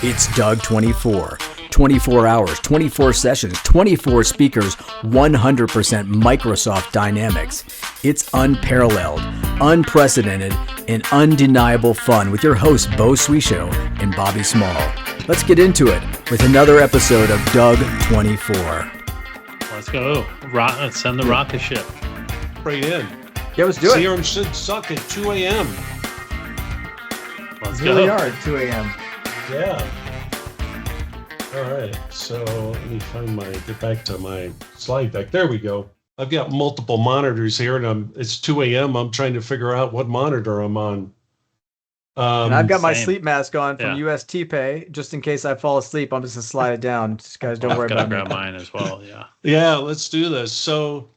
It's DUG24. 24 hours, 24 sessions, 24 speakers, 100% Microsoft Dynamics. It's unparalleled, unprecedented, and undeniable fun with your hosts Beau Schwieso and Bobby Small. Let's get into it with another episode of DUG24. Let's go. Let's send the rocket ship. Right in. Yeah, let's do it. CRM should suck at 2 a.m. Let's Here we go. are at 2 a.m. Yeah. All right. So let me get back to my slide deck. There we go. I've got multiple monitors here, and it's 2 a.m. I'm trying to figure out what monitor I'm on. And I've got my Same. sleep mask on from Yeah. UST Pay. Just in case I fall asleep, I'm just going to slide it down. Just guys, don't worry I've got to about grab me. mine as well. Yeah. Yeah, let's do this. So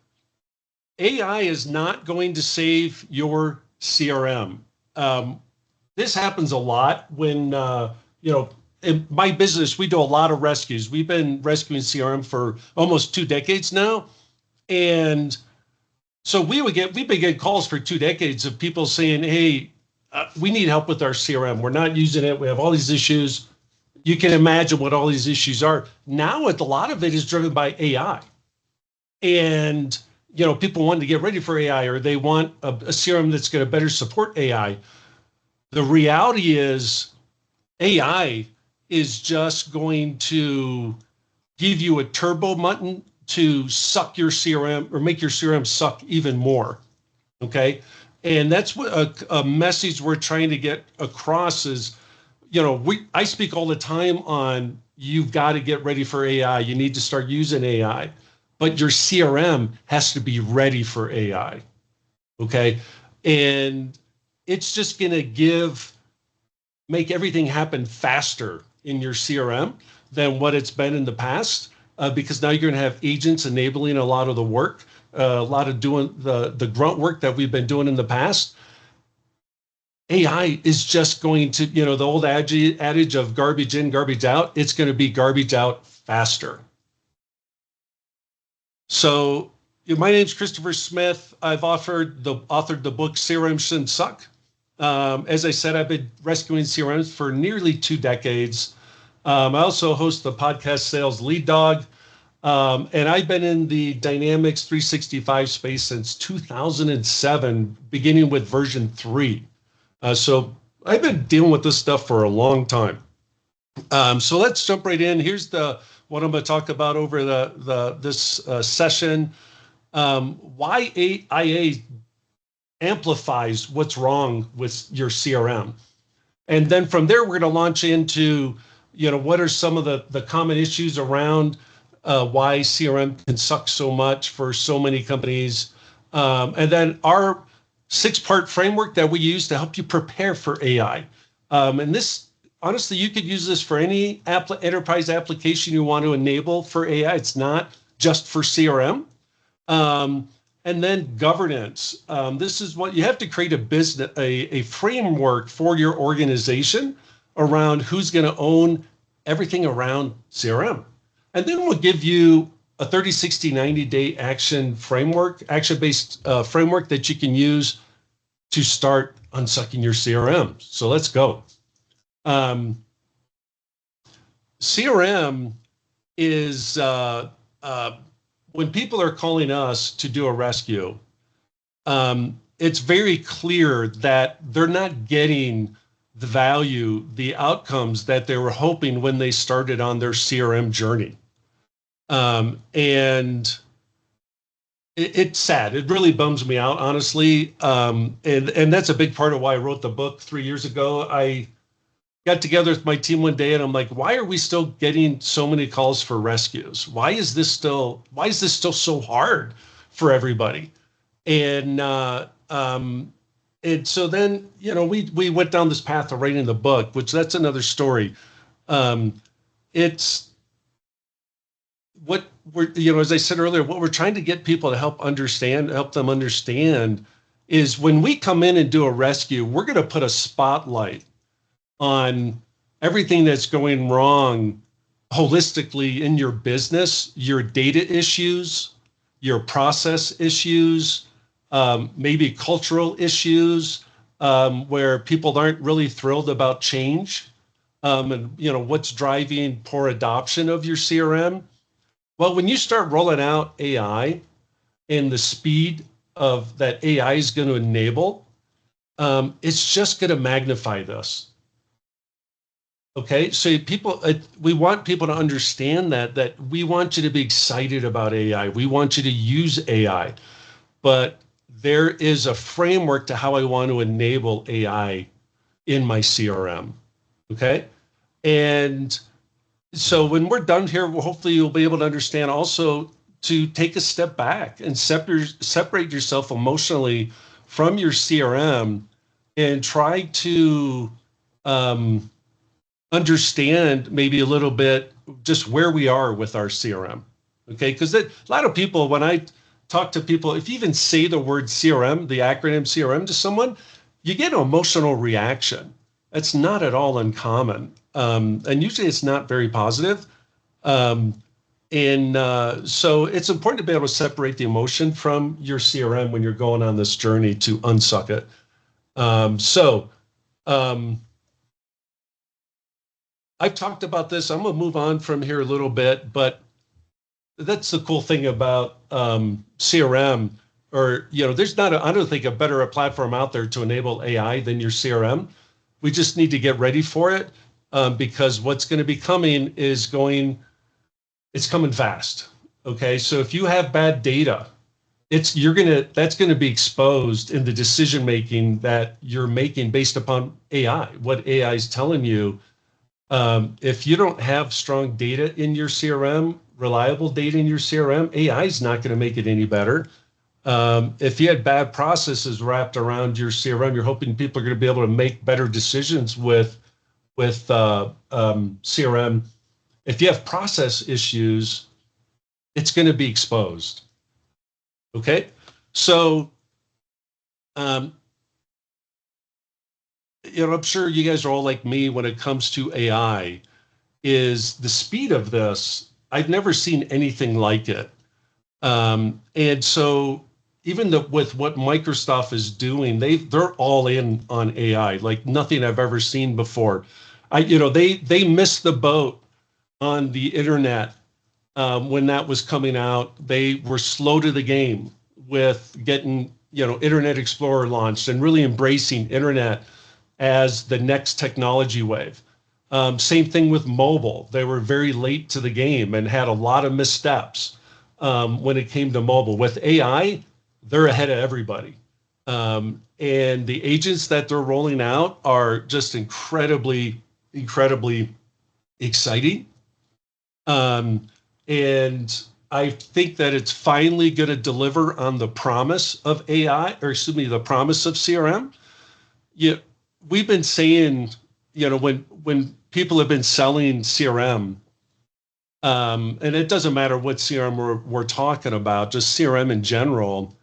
AI is not going to save your CRM. This happens a lot when, in my business, we do a lot of rescues. We've been rescuing CRM for almost 2 decades now. And so we've been getting calls for 2 decades of people saying, hey, we need help with our CRM. We're not using it. We have all these issues. You can imagine what all these issues are. Now, a lot of it is driven by AI. And, people want to get ready for AI, or they want a CRM that's going to better support AI. The reality is AI is just going to give you a turbo button to suck your CRM or make your CRM suck even more. Okay. And that's what a message we're trying to get across is, I speak all the time on, you've got to get ready for AI. You need to start using AI, but your CRM has to be ready for AI. Okay. And it's just going to make everything happen faster in your CRM than what it's been in the past, because now you're going to have agents enabling a lot of the work, a lot of doing the grunt work that we've been doing in the past. AI is just going to, the old adage of garbage in, garbage out, it's going to be garbage out faster. So my name's Christopher Smith. I've authored the book CRM Shouldn't Suck. As I said, I've been rescuing CRMs for nearly 2 decades. I also host the podcast Sales Lead Dog. And I've been in the Dynamics 365 space since 2007, beginning with version 3. So I've been dealing with this stuff for a long time. So let's jump right in. Here's what I'm going to talk about over this session. Why AI amplifies what's wrong with your CRM. And then from there, we're going to launch into, what are some of the common issues around why CRM can suck so much for so many companies. And then our 6-part framework that we use to help you prepare for AI. And this, honestly, you could use this for any enterprise application you want to enable for AI. It's not just for CRM. And then governance. This is what you have to create a framework for your organization around who's going to own everything around CRM. And then we'll give you a 30, 60, 90-day action-based framework that you can use to start unsucking your CRM. So let's go. CRM is, when people are calling us to do a rescue, it's very clear that they're not getting the value, the outcomes that they were hoping when they started on their CRM journey. And it's sad. It really bums me out, honestly. And that's a big part of why I wrote the book 3 years ago. I got together with my team one day and I'm like, why are we still getting so many calls for rescues? Why is this still so hard for everybody? And so then, we went down this path of writing the book, which that's another story. It's what we're, as I said earlier, what we're trying to get people to help them understand is when we come in and do a rescue, we're going to put a spotlight on everything that's going wrong holistically in your business, your data issues, your process issues, maybe cultural issues, where people aren't really thrilled about change. and what's driving poor adoption of your CRM. Well, when you start rolling out AI and the speed of that AI is going to enable, it's just going to magnify this. Okay, so we want people to understand that we want you to be excited about AI. We want you to use AI, but there is a framework to how I want to enable AI in my CRM. Okay, and so when we're done here, hopefully you'll be able to understand also to take a step back and separate yourself emotionally from your CRM and try to understand maybe a little bit just where we are with our CRM. Okay, because a lot of people, when I talk to people, if you even say the word CRM, the acronym CRM to someone, you get an emotional reaction. That's not at all uncommon. And usually it's not very positive. So it's important to be able to separate the emotion from your CRM when you're going on this journey to unsuck it. I've talked about this. I'm going to move on from here a little bit, but that's the cool thing about CRM, or, there's not, I don't think, a better platform out there to enable AI than your CRM. We just need to get ready for it because what's going to be coming it's coming fast. Okay, so if you have bad data, that's going to be exposed in the decision making that you're making based upon AI, what AI is telling you. If you don't have strong data in your CRM, reliable data in your CRM, AI is not going to make it any better. If you had bad processes wrapped around your CRM, you're hoping people are going to be able to make better decisions with CRM. If you have process issues, it's going to be exposed. Okay, so I'm sure you guys are all like me when it comes to AI, is the speed of this. I've never seen anything like it. And so even with what Microsoft is doing, they're all in on AI, like nothing I've ever seen before. They missed the boat on the internet when that was coming out. They were slow to the game with getting, Internet Explorer launched and really embracing internet as the next technology wave. Same thing with mobile. They were very late to the game and had a lot of missteps when it came to mobile. With AI, they're ahead of everybody. And the agents that they're rolling out are just incredibly, incredibly exciting. And I think that it's finally going to deliver on the promise of AI, or excuse me, the promise of CRM. We've been saying, when people have been selling CRM, and it doesn't matter what CRM we're talking about, just CRM in general,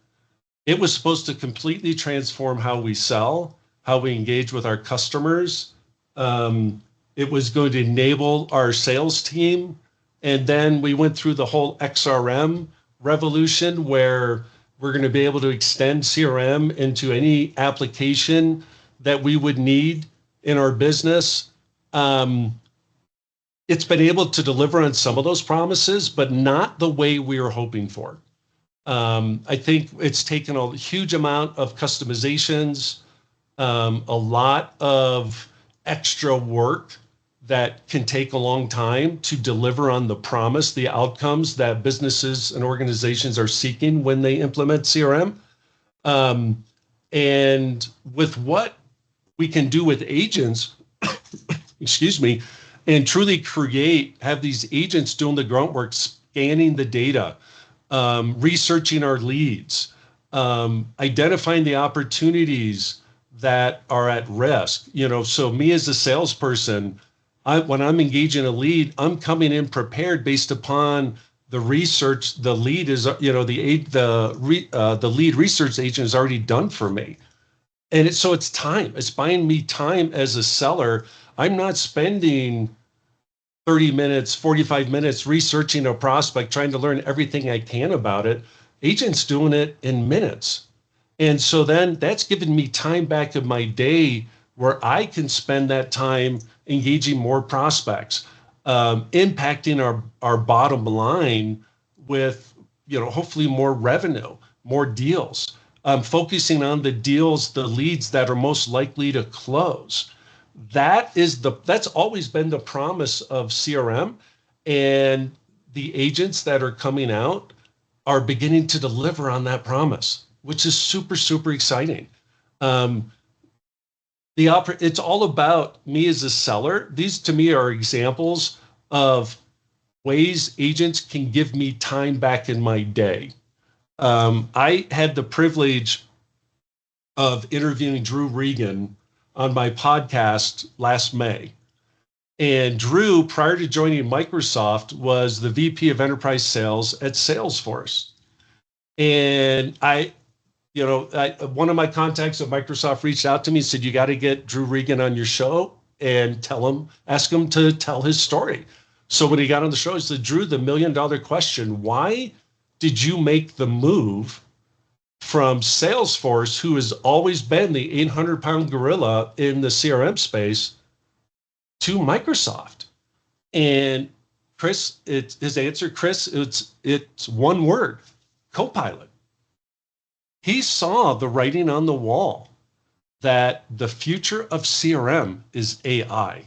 it was supposed to completely transform how we sell, how we engage with our customers. It was going to enable our sales team. And then we went through the whole XRM revolution where we're going to be able to extend CRM into any application that we would need in our business. It's been able to deliver on some of those promises, but not the way we were hoping for. I think it's taken a huge amount of customizations, a lot of extra work that can take a long time to deliver on the promise, the outcomes that businesses and organizations are seeking when they implement CRM. And with what we can do with agents, excuse me, and truly have these agents doing the grunt work, scanning the data, researching our leads, identifying the opportunities that are at risk. So me as a salesperson, when I'm engaging a lead, I'm coming in prepared based upon the research. The lead is, the lead research agent is already done for me. And so it's time. It's buying me time as a seller. I'm not spending 30 minutes, 45 minutes researching a prospect, trying to learn everything I can about it. Agents doing it in minutes. And so then that's given me time back of my day where I can spend that time engaging more prospects, impacting our bottom line with, hopefully more revenue, more deals, focusing on the deals, the leads that are most likely to close. That's always been the promise of CRM, and the agents that are coming out are beginning to deliver on that promise, which is super, super exciting. It's all about me as a seller. These to me are examples of ways agents can give me time back in my day. I had the privilege of interviewing Drew Regan on my podcast last May. And Drew, prior to joining Microsoft, was the VP of Enterprise Sales at Salesforce. And one of my contacts at Microsoft reached out to me and said, you got to get Drew Regan on your show and ask him to tell his story. So when he got on the show, he said, Drew, the $1 million question, why did you make the move from Salesforce, who has always been the 800-pound gorilla in the CRM space, to Microsoft? And his answer, it's one word: Copilot. He saw the writing on the wall that the future of CRM is AI.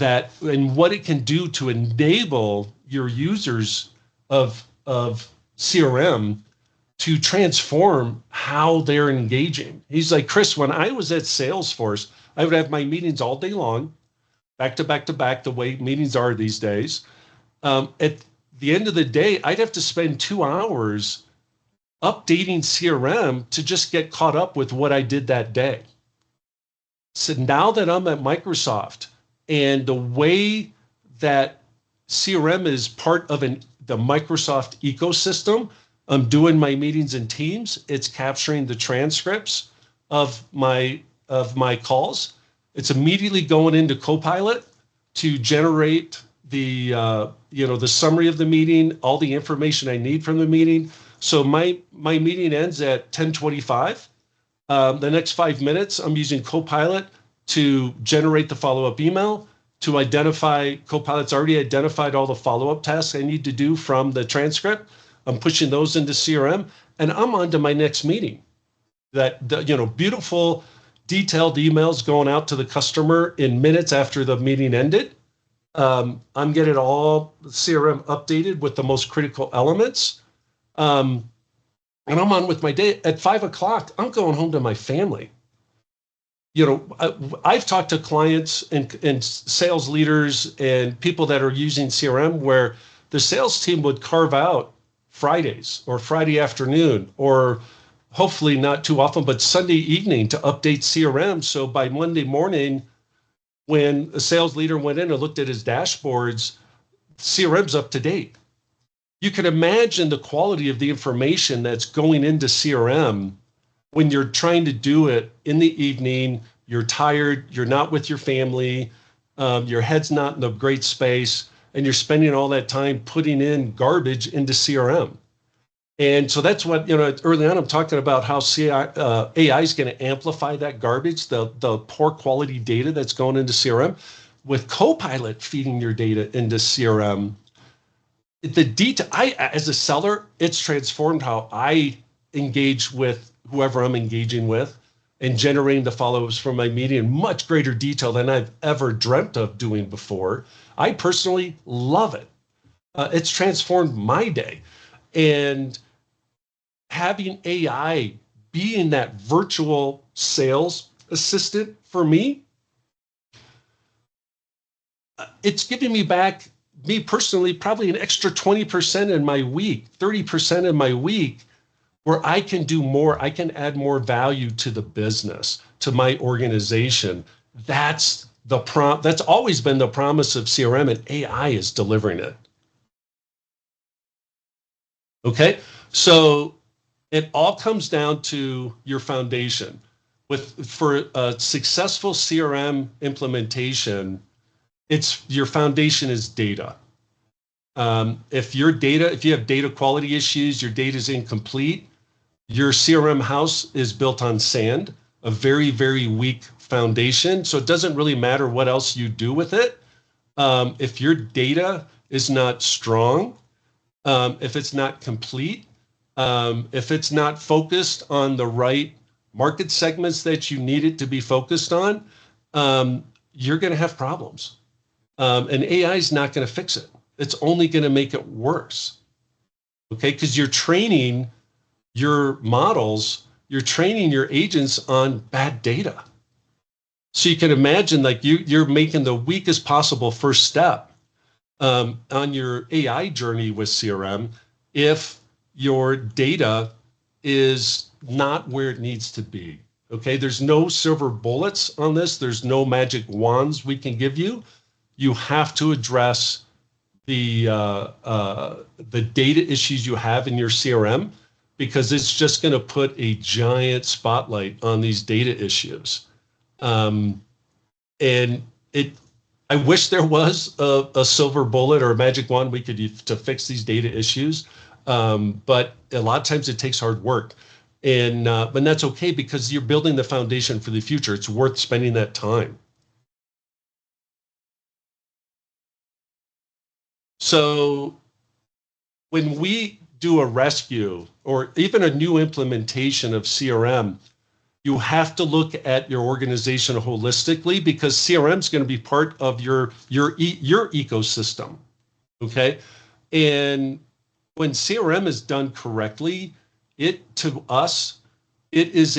And what it can do to enable your users of CRM to transform how they're engaging. He's like, Chris, when I was at Salesforce, I would have my meetings all day long, back to back to back, the way meetings are these days. At the end of the day, I'd have to spend 2 hours updating CRM to just get caught up with what I did that day. So now that I'm at Microsoft, and the way that CRM is part of the Microsoft ecosystem, I'm doing my meetings in Teams. It's capturing the transcripts of my calls. It's immediately going into Copilot to generate the summary of the meeting, all the information I need from the meeting. So my meeting ends at 10:25. The next 5 minutes, I'm using Copilot to generate the follow-up email, to identify. Copilot's already identified all the follow-up tasks I need to do from the transcript. I'm pushing those into CRM, and I'm on to my next meeting. Beautiful, detailed emails going out to the customer in minutes after the meeting ended. I'm getting all CRM updated with the most critical elements. And I'm on with my day. At 5 o'clock, I'm going home to my family. I've talked to clients and sales leaders and people that are using CRM where the sales team would carve out Fridays or Friday afternoon, or hopefully not too often, but Sunday evening to update CRM. So by Monday morning, when a sales leader went in and looked at his dashboards, CRM's up to date. You can imagine the quality of the information that's going into CRM when you're trying to do it in the evening. You're tired, you're not with your family, your head's not in a great space, and you're spending all that time putting in garbage into CRM. And so that's what, early on I'm talking about how AI is going to amplify that garbage, the poor quality data that's going into CRM. With Copilot feeding your data into CRM, as a seller, it's transformed how I engage with whoever I'm engaging with and generating the follow-ups from my meeting in much greater detail than I've ever dreamt of doing before. I personally love it. It's transformed my day. And having AI being that virtual sales assistant for me, it's giving me back, me personally, probably an extra 20% in my week, 30% in my week, where I can do more, I can add more value to the business, to my organization. That's always been the promise of CRM, and AI is delivering it. Okay, so it all comes down to your foundation. For a successful CRM implementation, your foundation is data. If you have data quality issues, your data is incomplete, your CRM house is built on sand, a very, very weak foundation. So it doesn't really matter what else you do with it. If your data is not strong, if it's not complete, if it's not focused on the right market segments that you need it to be focused on, you're going to have problems. And AI is not going to fix it. It's only going to make it worse. Okay, because you're training your models, you're training your agents on bad data. So you can imagine like you're making the weakest possible first step on your AI journey with CRM if your data is not where it needs to be. Okay, there's no silver bullets on this. There's no magic wands we can give you. You have to address the data issues you have in your CRM, because it's just going to put a giant spotlight on these data issues. And I wish there was a silver bullet or a magic wand we could use to fix these data issues. But a lot of times it takes hard work. But that's okay, because you're building the foundation for the future. It's worth spending that time. So when we do a rescue or even a new implementation of CRM, you have to look at your organization holistically, because CRM is going to be part of your ecosystem. Okay. And when CRM is done correctly, it is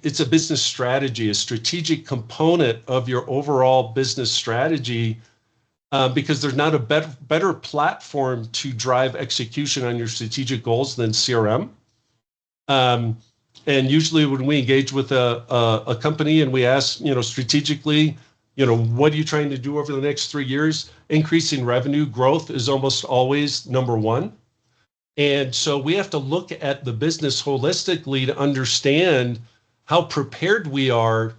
it's a business strategy, a strategic component of your overall business strategy, because there's not a better platform to drive execution on your strategic goals than CRM. And usually when we engage with a company and we ask, strategically, what are you trying to do over the next 3 years? Increasing revenue growth is almost always number one. And so we have to look at the business holistically to understand how prepared we are,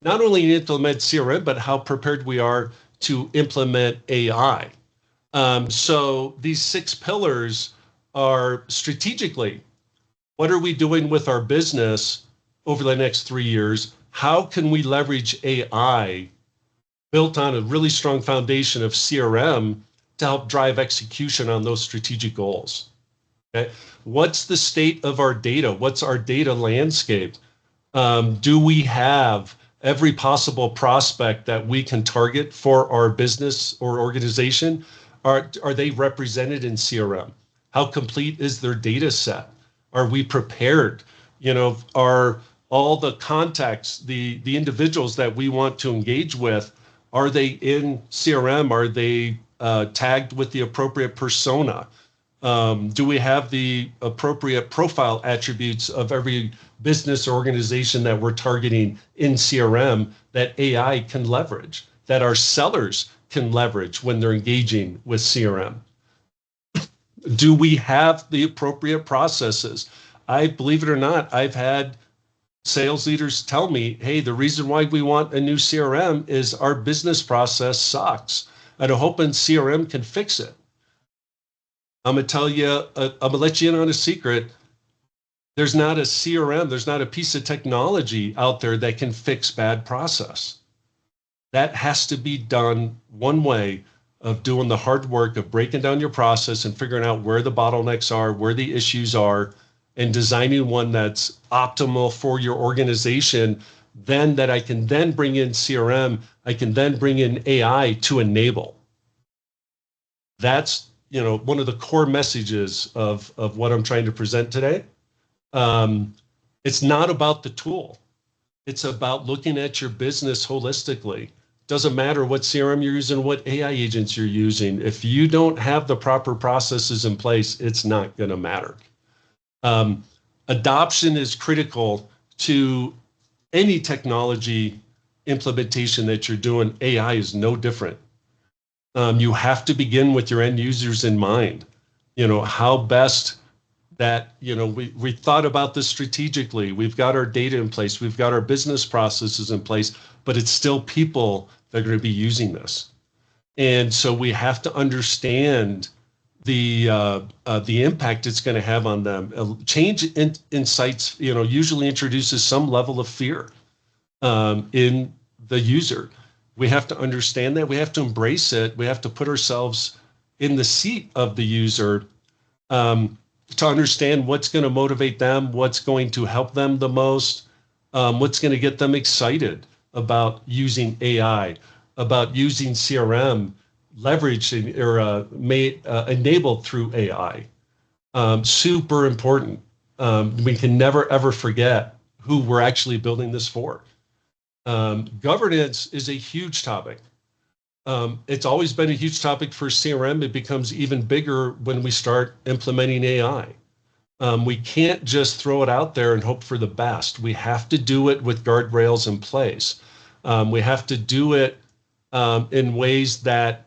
not only to implement CRM, but how prepared we are to implement AI. So these 6 pillars are strategically, what are we doing with our business over the next 3 years? How can we leverage AI built on a really strong foundation of CRM to help drive execution on those strategic goals? Okay. What's the state of our data? What's our data landscape? Do we have every possible prospect that we can target for our business or organization? Are they represented in CRM? How complete is their data set? Are we prepared? Are all the contacts, the individuals that we want to engage with, are they in CRM? Are they tagged with the appropriate persona? Do we have the appropriate profile attributes of every business organization that we're targeting in CRM that AI can leverage, that our sellers can leverage when they're engaging with CRM? Do we have the appropriate processes? Believe it or not, I've had sales leaders tell me, hey, the reason why we want a new CRM is our business process sucks, and I'm hoping CRM can fix it. I'm going to let you in on a secret. There's not a CRM, there's not a piece of technology out there that can fix bad process. That has to be done one way, of doing the hard work of breaking down your process and figuring out where the bottlenecks are, where the issues are, and designing one that's optimal for your organization. Then that I can then bring in CRM, I can then bring in AI to enable. That's one of the core messages of what I'm trying to present today. It's not about the tool. It's about looking at your business holistically. Doesn't matter what CRM you're using, what AI agents you're using. If you don't have the proper processes in place, it's not going to matter. Adoption is critical to any technology implementation that you're doing. AI is no different. You have to begin with your end users in mind. How best that, we thought about this strategically. We've got our data in place. We've got our business processes in place, but it's still people that are going to be using this. And so we have to understand the impact it's going to have on them. Change insights, usually introduces some level of fear. in the user. We have to understand that. We have to embrace it. We have to put ourselves in the seat of the user, to understand what's going to motivate them, what's going to help them the most, what's going to get them excited about using AI, about using CRM, leveraged or enabled through AI. Super important. We can never, ever forget who we're actually building this for. Governance is a huge topic. It's always been a huge topic for CRM. It becomes even bigger when we start implementing AI. We can't just throw it out there and hope for the best. We have to do it with guardrails in place. We have to do it in ways that,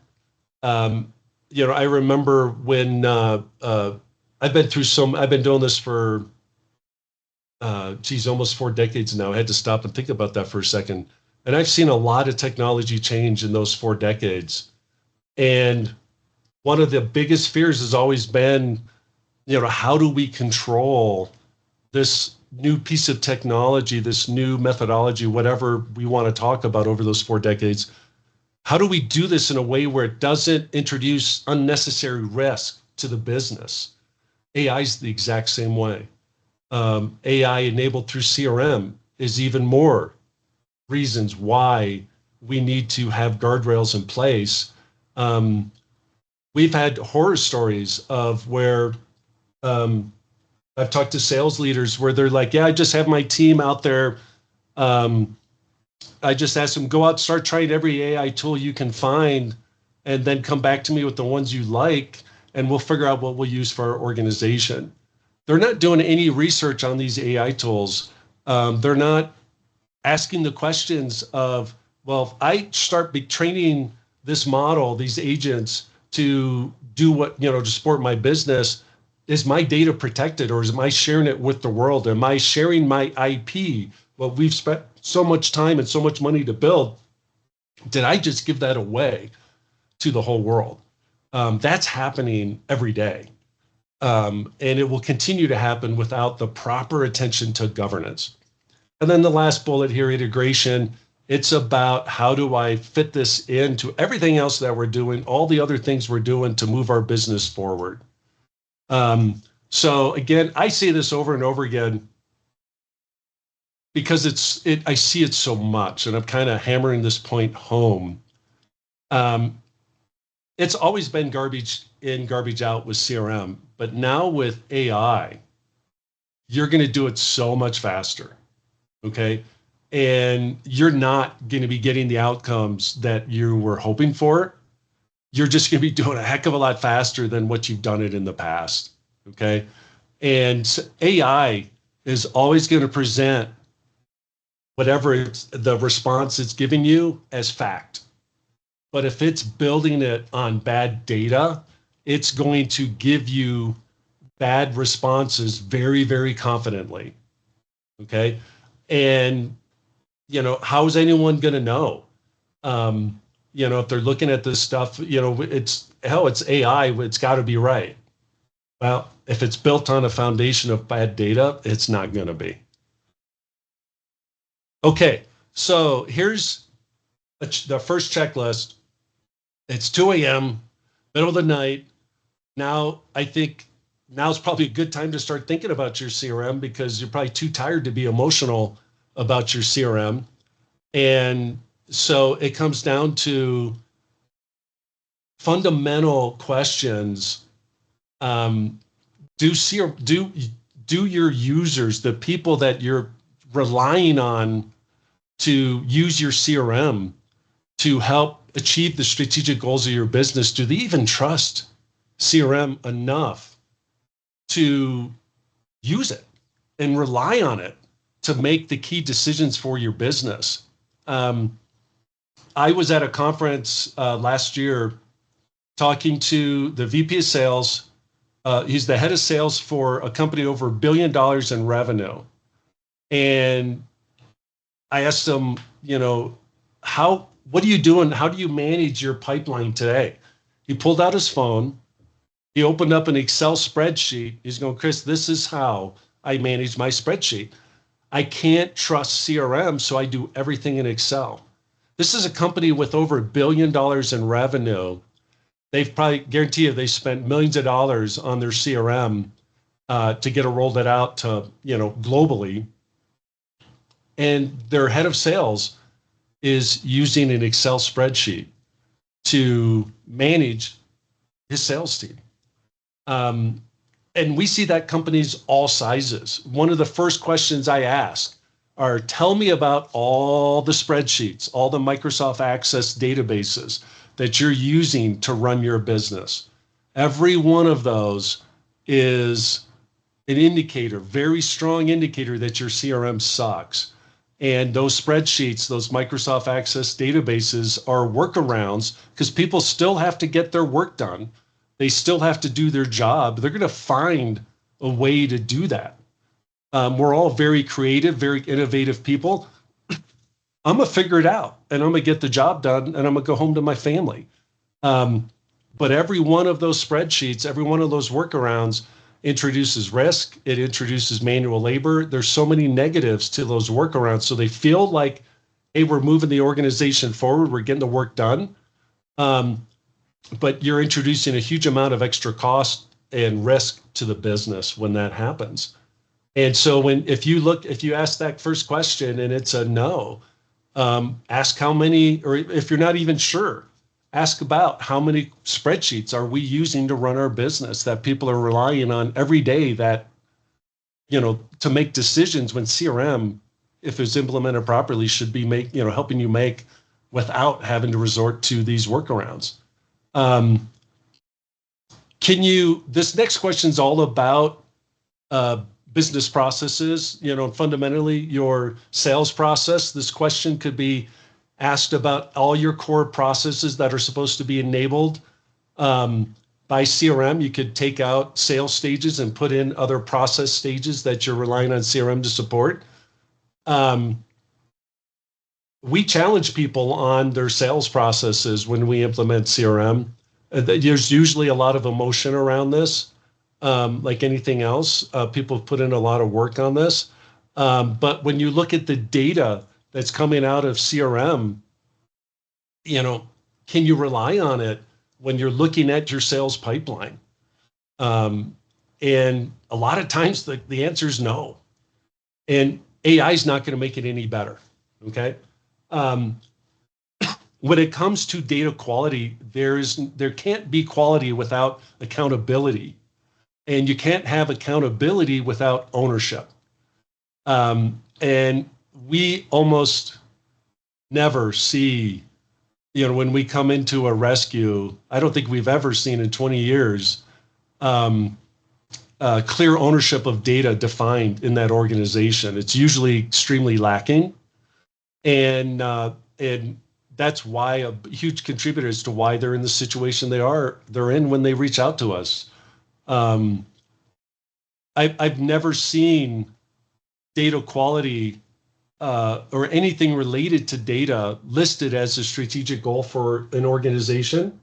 I remember when I've been doing this for, almost 4 decades now. I had to stop and think about that for a second. And I've seen a lot of technology change in those 4 decades. And one of the biggest fears has always been, how do we control this new piece of technology, this new methodology, whatever we want to talk about over those 4 decades? How do we do this in a way where it doesn't introduce unnecessary risk to the business? AI is the exact same way. AI enabled through CRM is even more reasons why we need to have guardrails in place. We've had horror stories of where I've talked to sales leaders where they're like, yeah, I just have my team out there. I just asked them, go out, start trying every AI tool you can find, and then come back to me with the ones you like, and we'll figure out what we'll use for our organization. They're not doing any research on these AI tools. They're not asking the questions of, well, if I start training this model, these agents to do what, to support my business, is my data protected, or am I sharing it with the world? Am I sharing my IP? Well, we've spent so much time and so much money to build. Did I just give that away to the whole world? That's happening every day. And it will continue to happen without the proper attention to governance. And then the last bullet here, integration. It's about how do I fit this into everything else that we're doing, all the other things we're doing to move our business forward. So again, I say this over and over again because I see it so much, and I'm kind of hammering this point home. It's always been garbage in, garbage out with CRM, but now with AI, you're going to do it so much faster. Okay. And you're not going to be getting the outcomes that you were hoping for. You're just going to be doing a heck of a lot faster than what you've done it in the past. Okay. And AI is always going to present whatever the response it's giving you as fact. But if it's building it on bad data, it's going to give you bad responses very, very confidently. Okay. And, how is anyone going to know? If they're looking at this stuff, it's AI, it's got to be right. Well, if it's built on a foundation of bad data, it's not going to be. Okay, so here's the first checklist. It's 2 a.m., middle of the night. Now, I think now's probably a good time to start thinking about your CRM because you're probably too tired to be emotional about your CRM. And so it comes down to fundamental questions. Do your users, the people that you're relying on to use your CRM to help achieve the strategic goals of your business, do they even trust CRM enough to use it and rely on it to make the key decisions for your business? I was at a conference last year talking to the VP of sales. He's the head of sales for a company over $1 billion in revenue. And I asked him, what are you doing? How do you manage your pipeline today? He pulled out his phone. He opened up an Excel spreadsheet. He's going, Chris, this is how I manage my spreadsheet. I can't trust CRM, so I do everything in Excel. This is a company with over $1 billion in revenue. They've probably, guarantee you, they spent millions of dollars on their CRM to get it rolled it out to, globally. And their head of sales is using an Excel spreadsheet to manage his sales team. And we see that companies all sizes. One of the first questions I ask are, tell me about all the spreadsheets, all the Microsoft Access databases that you're using to run your business. Every one of those is an indicator, very strong indicator that your CRM sucks. And those spreadsheets, those Microsoft Access databases are workarounds because people still have to get their work done. They still have to do their job. They're going to find a way to do that. We're all very creative, very innovative people. I'm going to figure it out and I'm going to get the job done and I'm going to go home to my family. But every one of those spreadsheets, every one of those workarounds introduces risk. It introduces manual labor. There's so many negatives to those workarounds. So they feel like, hey, we're moving the organization forward. We're getting the work done. But you're introducing a huge amount of extra cost and risk to the business when that happens. And so if you ask that first question and it's a no, ask how many, or if you're not even sure, ask about how many spreadsheets are we using to run our business that people are relying on every day that, to make decisions when CRM, if it's implemented properly, should be helping you make without having to resort to these workarounds. This next question is all about business processes, fundamentally your sales process. This question could be asked about all your core processes that are supposed to be enabled by CRM. You could take out sales stages and put in other process stages that you're relying on CRM to support. We challenge people on their sales processes when we implement CRM. There's usually a lot of emotion around this. Like anything else, people have put in a lot of work on this. But when you look at the data that's coming out of CRM, can you rely on it when you're looking at your sales pipeline? And a lot of times the answer is no. And AI is not going to make it any better. Okay. When it comes to data quality, there can't be quality without accountability. And you can't have accountability without ownership. And we almost never see, when we come into a rescue, I don't think we've ever seen in 20 years, clear ownership of data defined in that organization. It's usually extremely lacking. And that's why a huge contributor as to why they're in the situation they're in when they reach out to us. I've never seen data quality or anything related to data listed as a strategic goal for an organization.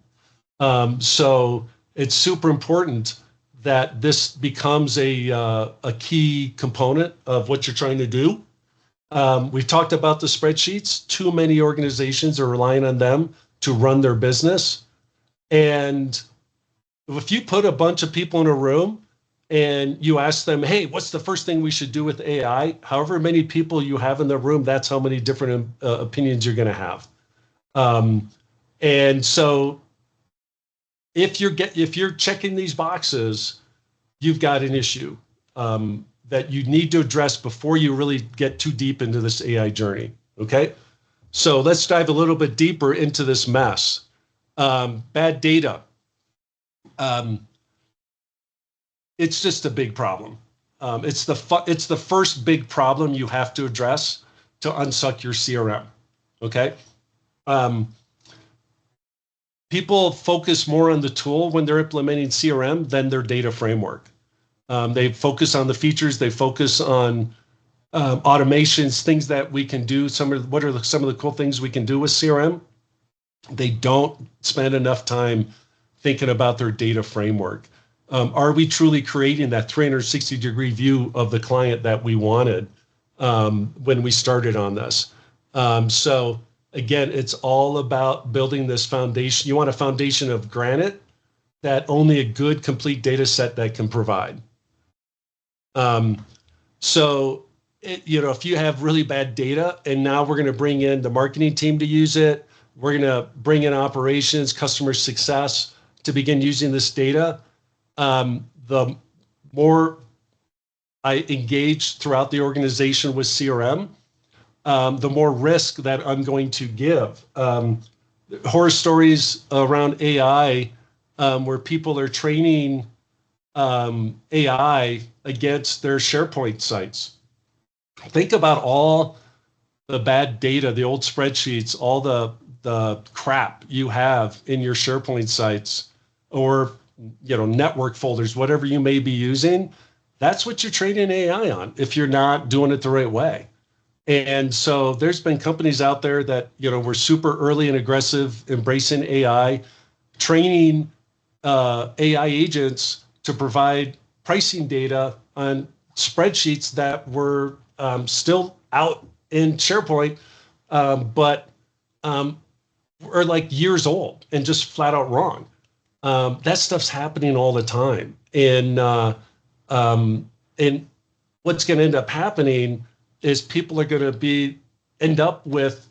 So it's super important that this becomes a key component of what you're trying to do. We've talked about the spreadsheets. Too many organizations are relying on them to run their business. And if you put a bunch of people in a room and you ask them, hey, what's the first thing we should do with AI? However many people you have in the room, that's how many different opinions you're going to have. And so if you're checking these boxes, you've got an issue that you need to address before you really get too deep into this AI journey. Okay. So let's dive a little bit deeper into this mess. Bad data. It's just a big problem. It's the first big problem you have to address to unsuck your CRM. Okay. People focus more on the tool when they're implementing CRM than their data framework. They focus on the features. They focus on automations, things that we can do. What are some of the cool things we can do with CRM? They don't spend enough time thinking about their data framework. Are we truly creating that 360-degree view of the client that we wanted? when we started on this. So again, it's all about building this foundation. You want a foundation of granite that only a good, complete data set that can provide. So, if you have really bad data and now we're going to bring in the marketing team to use it, we're going to bring in operations, customer success to begin using this data, the more I engage throughout the organization with CRM, the more risk that I'm going to give. Horror stories around AI where people are training AI against their SharePoint sites. Think about all the bad data, the old spreadsheets, all the crap you have in your SharePoint sites or network folders, whatever you may be using. That's what you're training AI on if you're not doing it the right way. And so there's been companies out there that were super early and aggressive, embracing AI, training AI agents to provide pricing data on spreadsheets that were still out in SharePoint, but are like years old and just flat out wrong. That stuff's happening all the time. And what's going to end up happening is people are going to end up with,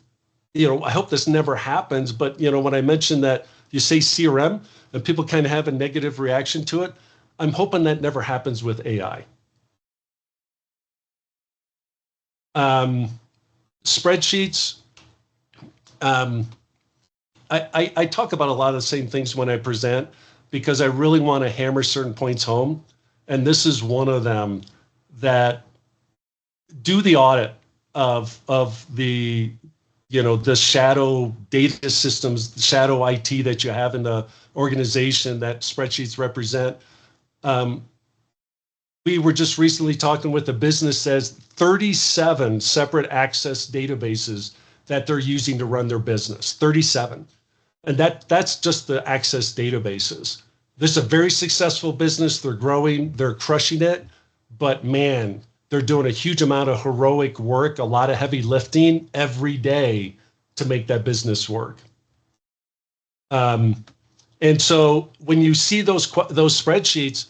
I hope this never happens, but when I mentioned that you say CRM and people kind of have a negative reaction to it, I'm hoping that never happens with AI. Spreadsheets. I talk about a lot of the same things when I present because I really want to hammer certain points home. And this is one of them, that do the audit of the the shadow data systems, the shadow IT that you have in the organization that spreadsheets represent. We were just recently talking with a business that says 37 separate access databases that they're using to run their business, 37. And that's just the access databases. This is a very successful business. They're growing, they're crushing it, but man, they're doing a huge amount of heroic work, a lot of heavy lifting every day to make that business work. And so when you see those spreadsheets,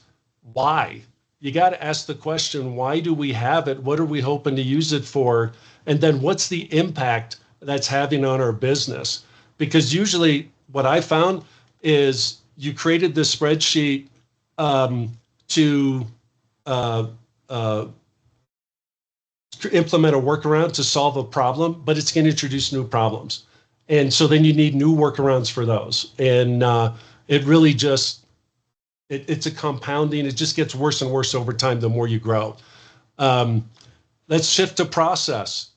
why? You got to ask the question, why do we have it? What are we hoping to use it for? And then what's the impact that's having on our business? Because usually what I found is you created this spreadsheet to implement a workaround to solve a problem, but it's going to introduce new problems. And so then you need new workarounds for those. And it really just, it's a compounding. It just gets worse and worse over time the more you grow. Let's shift to process.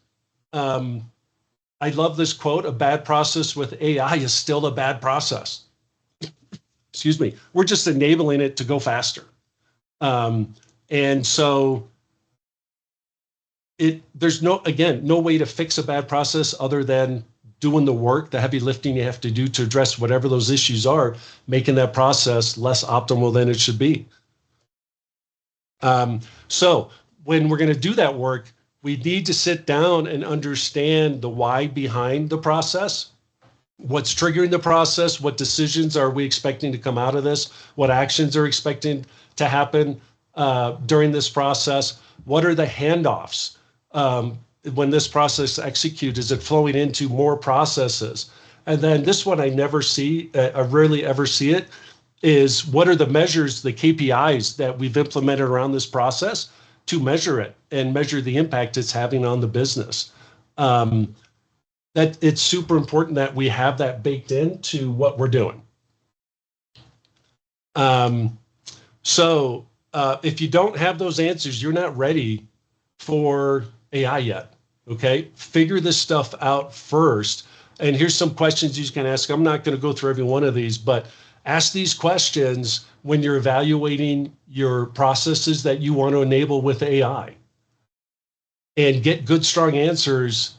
I love this quote: a bad process with AI is still a bad process. Excuse me. We're just enabling it to go faster. And so there's no way to fix a bad process other than doing the work, the heavy lifting you have to do to address whatever those issues are, making that process less optimal than it should be. So when we're going to do that work, we need to sit down and understand the why behind the process. What's triggering the process? What decisions are we expecting to come out of this? What actions are expecting to happen during this process? What are the handoffs? When this process executes, is it flowing into more processes? And then this one I never see, I rarely ever see it, is what are the measures, the KPIs that we've implemented around this process to measure it and measure the impact it's having on the business. That it's super important that we have that baked into what we're doing. So if you don't have those answers, you're not ready for AI yet. Okay, figure this stuff out first. And here's some questions you can ask. I'm not going to go through every one of these, but ask these questions when you're evaluating your processes that you want to enable with AI. And get good, strong answers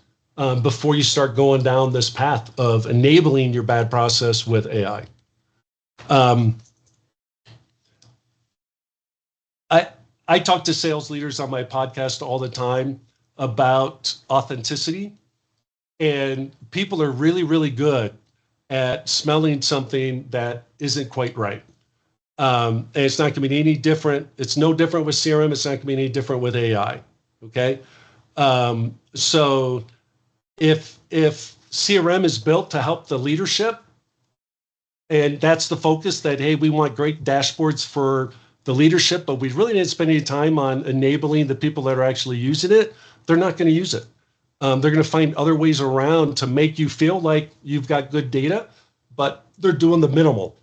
before you start going down this path of enabling your bad process with AI. I talk to sales leaders on my podcast all the time. about authenticity, and people are really, really good at smelling something that isn't quite right. And it's not going to be any different. It's no different with CRM. It's not going to be any different with AI. Okay. So if CRM is built to help the leadership, and that's the focus, that, hey, we want great dashboards for the leadership, but we really didn't spend any time on enabling the people that are actually using it, they're not going to use it. They're going to find other ways around to make you feel like you've got good data, but they're doing the minimal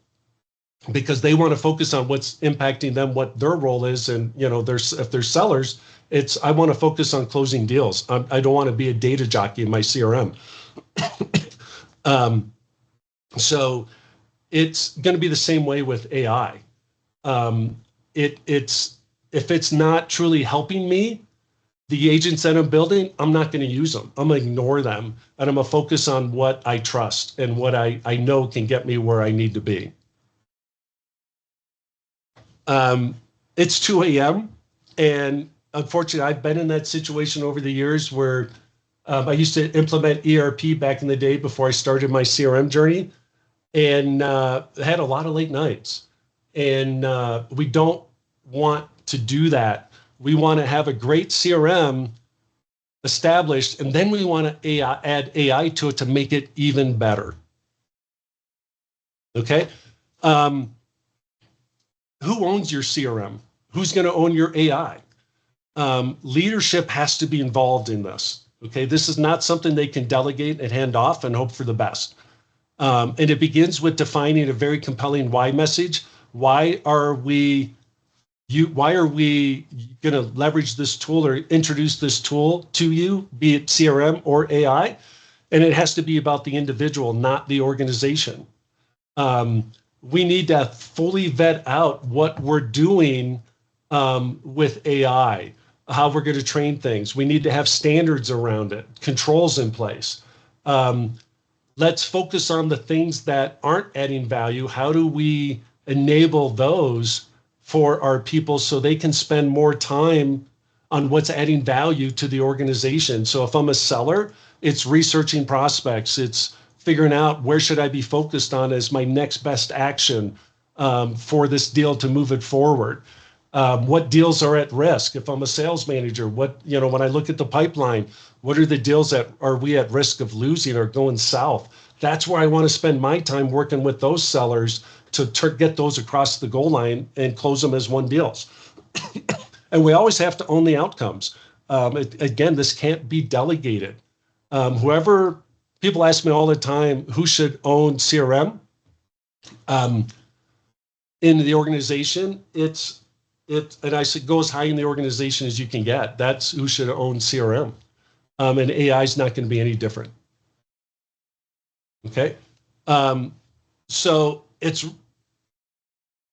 because they want to focus on what's impacting them, what their role is. And, if they're sellers, I want to focus on closing deals. I don't want to be a data jockey in my CRM. So it's going to be the same way with AI. If it's not truly helping me, the agents that I'm building, I'm not going to use them. I'm going to ignore them, and I'm going to focus on what I trust and what I know can get me where I need to be. It's 2 a.m. and unfortunately, I've been in that situation over the years where I used to implement ERP back in the day before I started my CRM journey, and had a lot of late nights. And we don't want to do that. We want to have a great CRM established, and then we want to add AI to it to make it even better. Okay. Who owns your CRM? Who's going to own your AI? Leadership has to be involved in this. Okay. This is not something they can delegate and hand off and hope for the best. And it begins with defining a very compelling why message. Why are we going to leverage this tool or introduce this tool to you, be it CRM or AI? And it has to be about the individual, not the organization. We need to fully vet out what we're doing with AI, how we're going to train things. We need to have standards around it, controls in place. Let's focus on the things that aren't adding value. How do we enable those for our people so they can spend more time on what's adding value to the organization? So if I'm a seller, it's researching prospects. It's figuring out where should I be focused on as my next best action for this deal to move it forward. What deals are at risk? If I'm a sales manager, when I look at the pipeline, what are the deals that are we at risk of losing or going south? That's where I want to spend my time working with those sellers to get those across the goal line and close them as one deals. And we always have to own the outcomes. Again, this can't be delegated. People ask me all the time, who should own CRM in the organization? And I said, go as high in the organization as you can get. That's who should own CRM. And AI is not going to be any different. Okay. So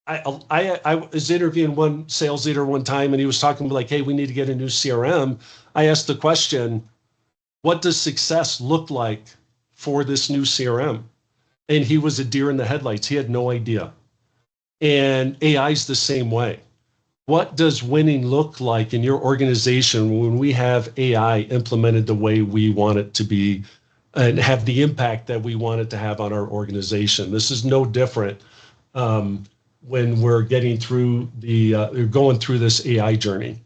I was interviewing one sales leader one time, and he was talking like, hey, we need to get a new CRM. I asked the question, what does success look like for this new CRM? And he was a deer in the headlights. He had no idea. And AI is the same way. What does winning look like in your organization when we have AI implemented the way we want it to be and have the impact that we want it to have on our organization? This is no different when we're getting through going through this AI journey.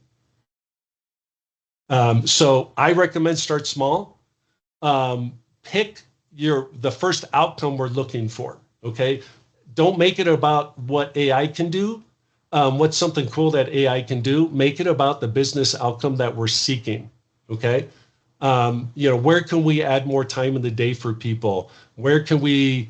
So I recommend start small. Pick the first outcome we're looking for. Okay. Don't make it about what AI can do. What's something cool that AI can do? Make it about the business outcome that we're seeking. Okay. Where can we add more time in the day for people? Where can we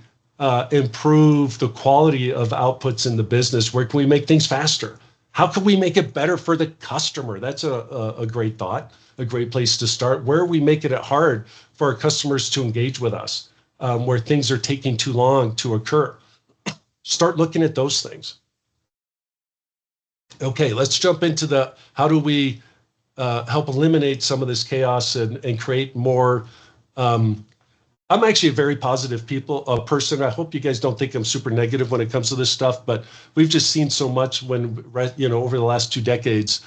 improve the quality of outputs in the business? Where can we make things faster? How can we make it better for the customer? That's a great thought, a great place to start. Where are we making it hard for our customers to engage with us, where things are taking too long to occur? Start looking at those things. Okay, let's jump into how do we help eliminate some of this chaos and create more. I'm actually a very positive person. I hope you guys don't think I'm super negative when it comes to this stuff, but we've just seen so much over the last 2 decades.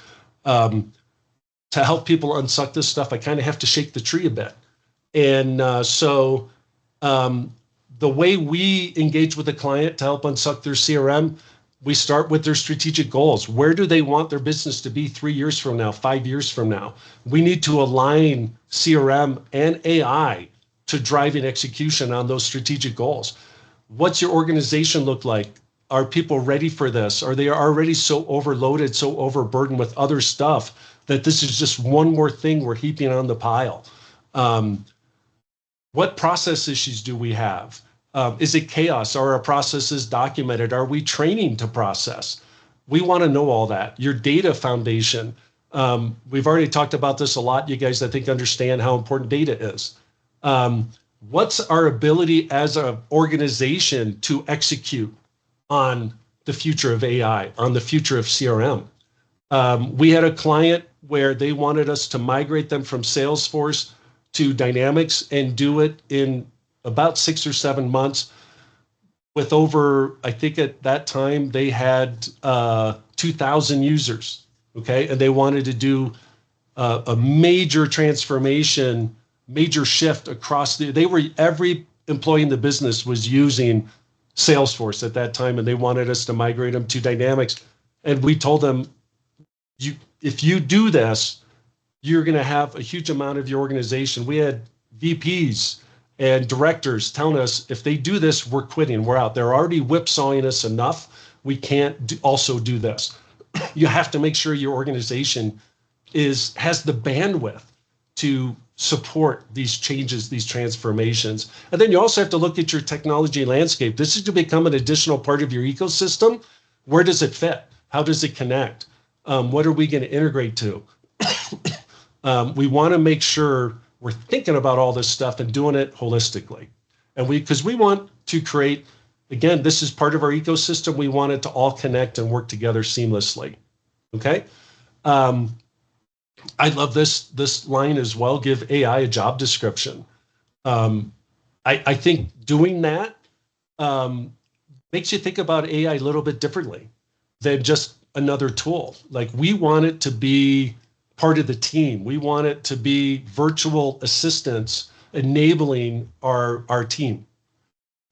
to help people unsuck this stuff, I kind of have to shake the tree a bit. And so the way we engage with the client to help unsuck their CRM, we start with their strategic goals. Where do they want their business to be 3 years from now, 5 years from now? We need to align CRM and AI to driving execution on those strategic goals. What's your organization look like? Are people ready for this? Are they already so overloaded, so overburdened with other stuff that this is just one more thing we're heaping on the pile? What process issues do we have? Is it chaos? Are our processes documented? Are we training to process? We want to know all that. Your data foundation. We've already talked about this a lot. You guys, I think, understand how important data is. What's our ability as an organization to execute on the future of AI, on the future of CRM? We had a client where they wanted us to migrate them from Salesforce to Dynamics and do it in about 6 or 7 months with over, I think at that time, they had 2,000 users, okay? And they wanted to do a major transformation, major shift across every employee in the business was using Salesforce at that time, and they wanted us to migrate them to Dynamics. And we told them, if you do this, you're going to have a huge amount of your organization. We had VPs and directors telling us, if they do this, we're quitting, we're out. They're already whipsawing us enough. We can't also do this. You have to make sure your organization has the bandwidth to support these changes, these transformations. And then you also have to look at your technology landscape. This is to become an additional part of your ecosystem. Where does it fit? How does it connect? What are we going to integrate to? We want to make sure we're thinking about all this stuff and doing it holistically. And because we want to create, again, this is part of our ecosystem. We want it to all connect and work together seamlessly. Okay. I love this line as well. Give AI a job description. I think doing that makes you think about AI a little bit differently than just another tool. Like, we want it to be part of the team. We want it to be virtual assistants enabling our team.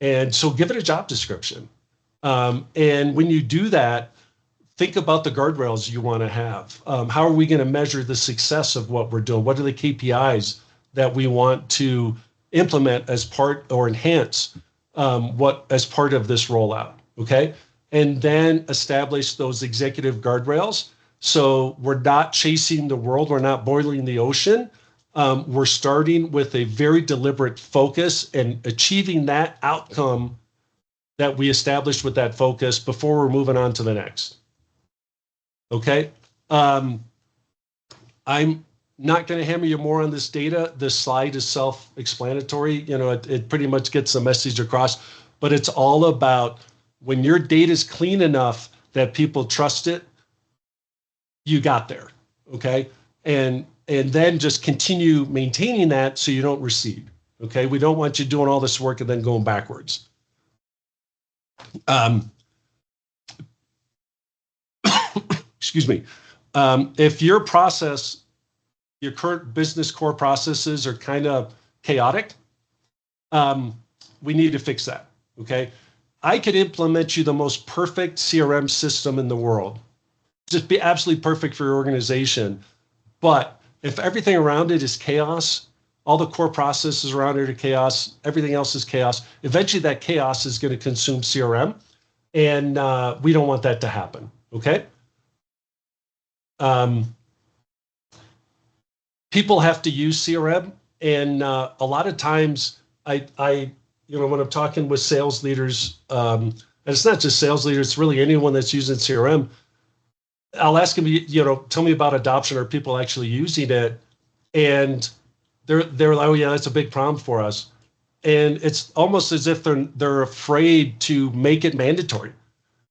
And so give it a job description. And when you do that, think about the guardrails you want to have. How are we going to measure the success of what we're doing? What are the KPIs that we want to implement as part or enhance as part of this rollout? Okay. And then establish those executive guardrails. So we're not chasing the world. We're not boiling the ocean. We're starting with a very deliberate focus and achieving that outcome that we established with that focus before we're moving on to the next. Okay. I'm not going to hammer you more on this data. This slide is self-explanatory. You know, it pretty much gets the message across, but it's all about when your data is clean enough that people trust it, you got there. Okay. And then just continue maintaining that so you don't recede. Okay. We don't want you doing all this work and then going backwards. Excuse me. If your current business core processes are kind of chaotic, we need to fix that. Okay. I could implement you the most perfect CRM system in the world. Just be absolutely perfect for your organization. But if everything around it is chaos, all the core processes around it are chaos, everything else is chaos, eventually that chaos is going to consume CRM. And we don't want that to happen. Okay. People have to use CRM. And a lot of times when I'm talking with sales leaders, and it's not just sales leaders, it's really anyone that's using CRM, I'll ask them, tell me about adoption. Are people actually using it? And they're like, oh yeah, that's a big problem for us. And it's almost as if they're afraid to make it mandatory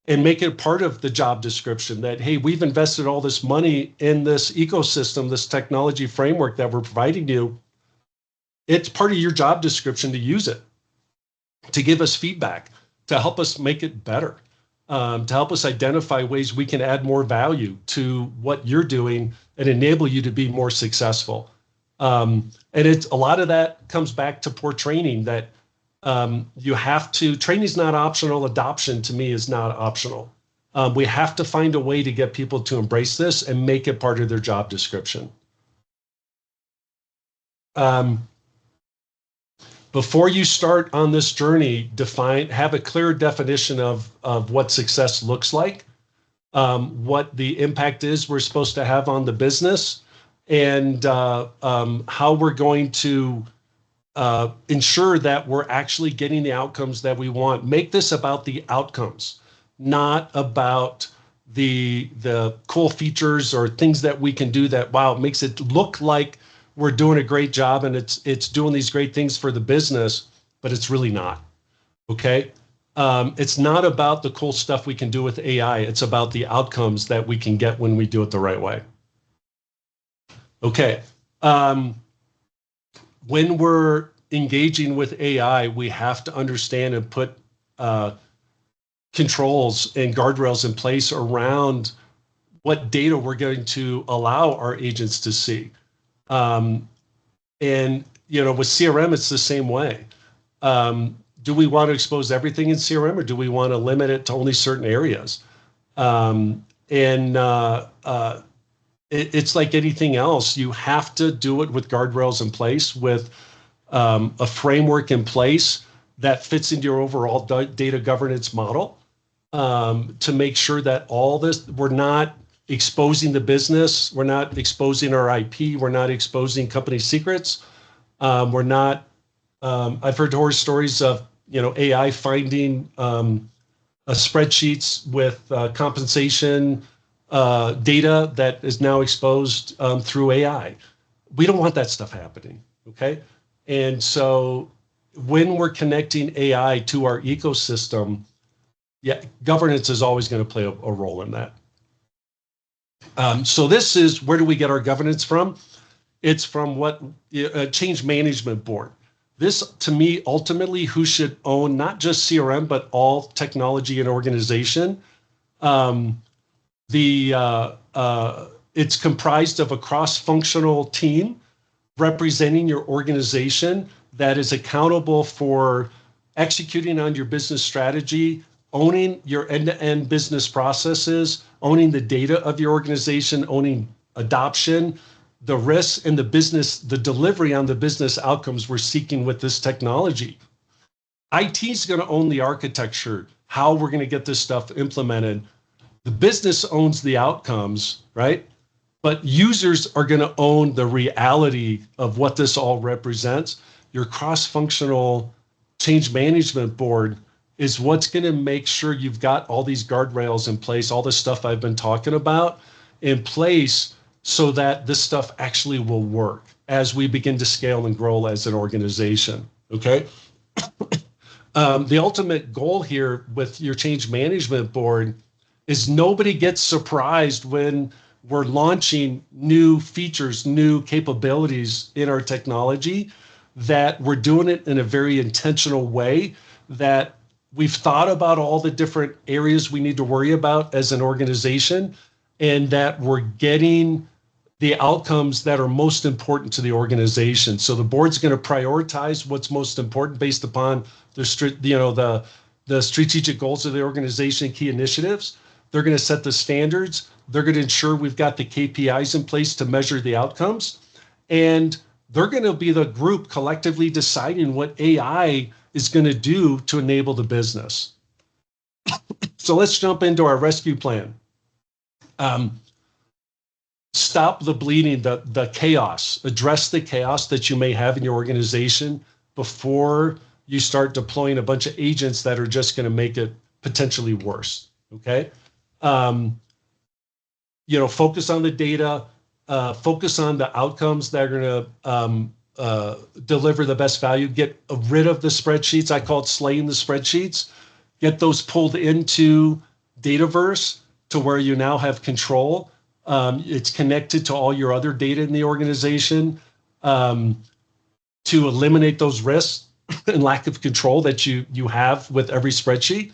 and make it part of the job description that, hey, we've invested all this money in this ecosystem, this technology framework that we're providing you. It's part of your job description to use it, to give us feedback, to help us make it better, to help us identify ways we can add more value to what you're doing and enable you to be more successful. And it's a lot of that comes back to poor training, that you have to, training is not optional. Adoption to me is not optional. We have to find a way to get people to embrace this and make it part of their job description. Before you start on this journey, have a clear definition of what success looks like, what the impact is we're supposed to have on the business, and how we're going to ensure that we're actually getting the outcomes that we want. Make this about the outcomes, not about the cool features or things that we can do that, wow, makes it look like we're doing a great job and it's doing these great things for the business, but it's really not. Okay. It's not about the cool stuff we can do with AI. It's about the outcomes that we can get when we do it the right way. Okay. When we're engaging with AI, we have to understand and put controls and guardrails in place around what data we're going to allow our agents to see. And, with CRM, it's the same way. Do we want to expose everything in CRM, or do we want to limit it to only certain areas? It's like anything else. You have to do it with guardrails in place, with a framework in place that fits into your overall data governance model, to make sure that all this, we're not exposing the business, we're not exposing our IP, we're not exposing company secrets, we're not, I've heard horror stories of, AI finding spreadsheets with compensation data that is now exposed through AI. We don't want that stuff happening, okay? And so when we're connecting AI to our ecosystem, governance is always going to play a role in that. So this is, where do we get our governance from? It's from a change management board. This, to me, ultimately, who should own not just CRM, but all technology and organization. It's comprised of a cross-functional team representing your organization that is accountable for executing on your business strategy, owning your end-to-end business processes, owning the data of your organization, owning adoption, the risks, and the delivery on the business outcomes we're seeking with this technology. IT is going to own the architecture, how we're going to get this stuff implemented. The business owns the outcomes, right? But users are going to own the reality of what this all represents. Your cross-functional change management board is what's going to make sure you've got all these guardrails in place, all the stuff I've been talking about in place, so that this stuff actually will work as we begin to scale and grow as an organization, okay? The ultimate goal here with your change management board is nobody gets surprised when we're launching new features, new capabilities in our technology, that we're doing it in a very intentional way, that we've thought about all the different areas we need to worry about as an organization, and that we're getting the outcomes that are most important to the organization. So the board's going to prioritize what's most important based upon the strategic goals of the organization, key initiatives. They're going to set the standards. They're going to ensure we've got the KPIs in place to measure the outcomes. And they're going to be the group collectively deciding what AI is going to do to enable the business. So let's jump into our rescue plan. Stop the bleeding, the chaos. Address the chaos that you may have in your organization before you start deploying a bunch of agents that are just going to make it potentially worse, okay? Focus on the data, focus on the outcomes that are going to deliver the best value. Get rid of the spreadsheets. I call it slaying the spreadsheets. Get those pulled into Dataverse to where you now have control. It's connected to all your other data in the organization, to eliminate those risks and lack of control that you have with every spreadsheet.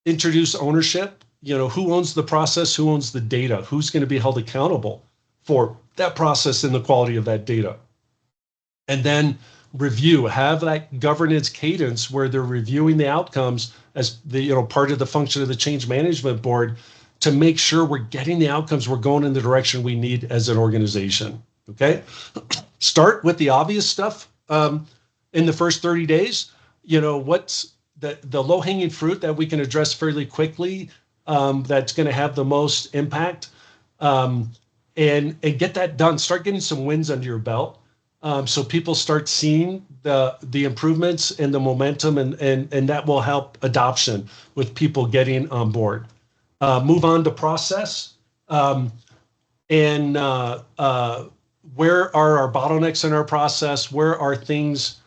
Introduce ownership. who owns the process, who owns the data, who's going to be held accountable for that process and the quality of that data. And then have that governance cadence where they're reviewing the outcomes as the part of the function of the change management board to make sure we're getting the outcomes, we're going in the direction we need as an organization. Okay, start with the obvious stuff in the first 30 days. What's the low-hanging fruit that we can address fairly quickly, that's going to have the most impact, and get that done. Start getting some wins under your belt, so people start seeing the improvements and the momentum, and that will help adoption with people getting on board. Move on to process, and where are our bottlenecks in our process? Where are things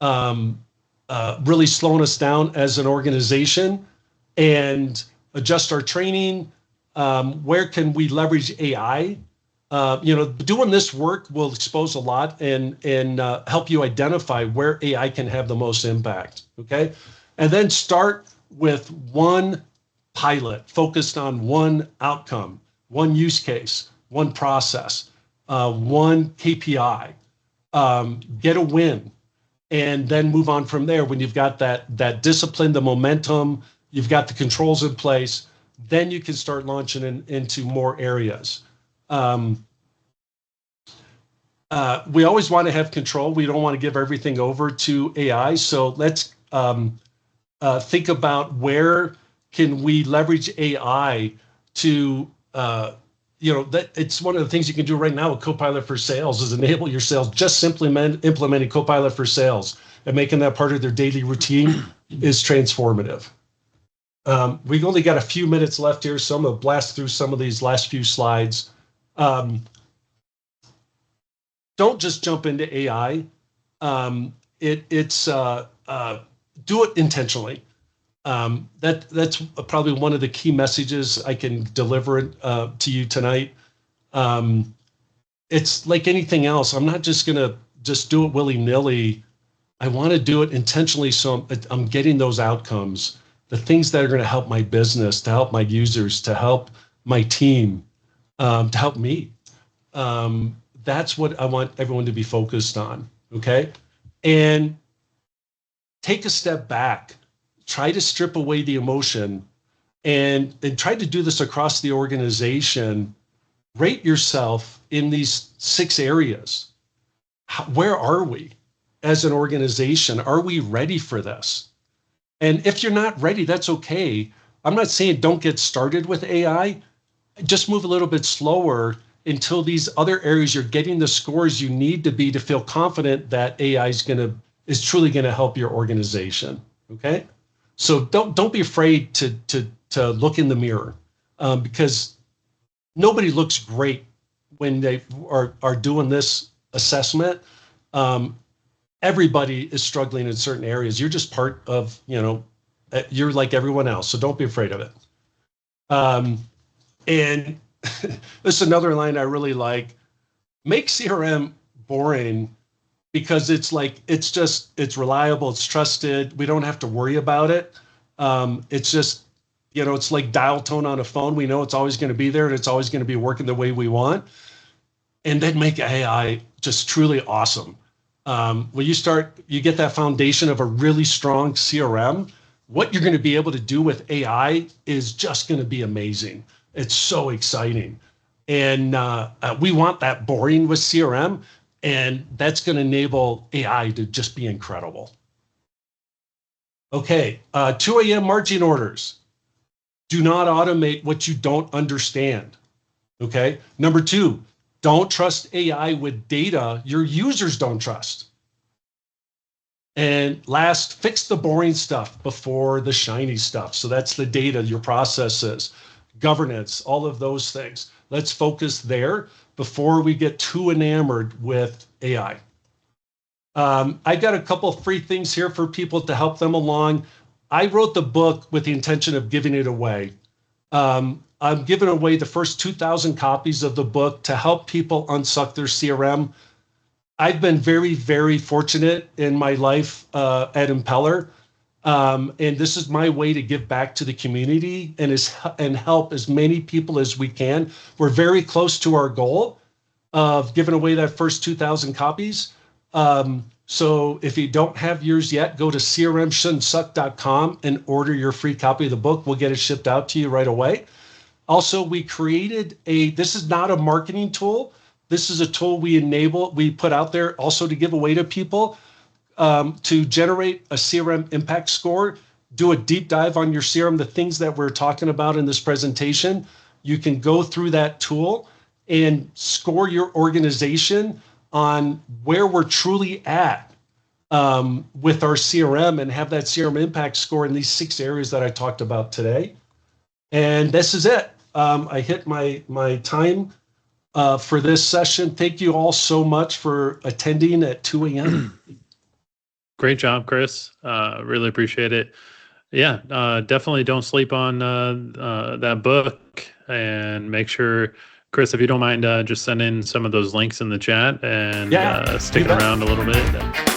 really slowing us down as an organization? And adjust our training. Where can we leverage AI? Doing this work will expose a lot and help you identify where AI can have the most impact. Okay, and then start with one pilot focused on one outcome, one use case, one process, one KPI. Get a win, and then move on from there. When you've got that discipline, the momentum, you've got the controls in place, then you can start launching into more areas. We always want to have control. We don't want to give everything over to AI. So let's think about where can we leverage AI to, that it's one of the things you can do right now with Copilot for Sales is enable your sales. Just simply implementing Copilot for Sales and making that part of their daily routine is transformative. We've only got a few minutes left here, so I'm going to blast through some of these last few slides. Don't just jump into AI. Do it intentionally. That's probably one of the key messages I can deliver to you tonight. It's like anything else. I'm not just going to just do it willy-nilly. I want to do it intentionally, so I'm getting those outcomes, the things that are going to help my business, to help my users, to help my team, to help me. That's what I want everyone to be focused on, okay? And take a step back. Try to strip away the emotion and try to do this across the organization. Rate yourself in these 6 areas. Where are we as an organization? Are we ready for this? And if you're not ready, that's okay. I'm not saying don't get started with AI. Just move a little bit slower until these other areas you're getting the scores you need to be to feel confident that AI is truly going to help your organization. Okay? So don't be afraid to look in the mirror, because nobody looks great when they are doing this assessment. Everybody is struggling in certain areas. You're just part of, you're like everyone else. So don't be afraid of it. And this is another line I really like. Make CRM boring, because it's reliable, it's trusted. We don't have to worry about it. It's just, it's like dial tone on a phone. We know it's always going to be there and it's always going to be working the way we want. And then make AI just truly awesome. When you get that foundation of a really strong CRM, what you're going to be able to do with AI is just going to be amazing. It's so exciting. And we want that boring with CRM. And that's going to enable AI to just be incredible. Okay, 2 a.m. marching orders. Do not automate what you don't understand. Okay, number 2, don't trust AI with data your users don't trust. And last, fix the boring stuff before the shiny stuff. So that's the data, your processes, governance, all of those things. Let's focus there before we get too enamored with AI. I got a couple free things here for people to help them along. I wrote the book with the intention of giving it away. I'm giving away the first 2,000 copies of the book to help people unsuck their CRM. I've been very, very fortunate in my life at Impeller. And this is my way to give back to the community and help as many people as we can. We're very close to our goal of giving away that first 2,000 copies. So if you don't have yours yet, go to crmshouldn'tsuck.com and order your free copy of the book. We'll get it shipped out to you right away. Also, we created this is not a marketing tool. This is a tool we put out there also to give away to people to generate a CRM impact score, do a deep dive on your CRM, the things that we're talking about in this presentation. You can go through that tool and score your organization on where we're truly at with our CRM and have that CRM impact score in these 6 areas that I talked about today. And this is it. I hit my time for this session. Thank you all so much for attending at 2 a.m. Great job, Chris. Really appreciate it. Yeah, definitely don't sleep on that book, and make sure, Chris, if you don't mind, just send in some of those links in the chat and stick around a little bit.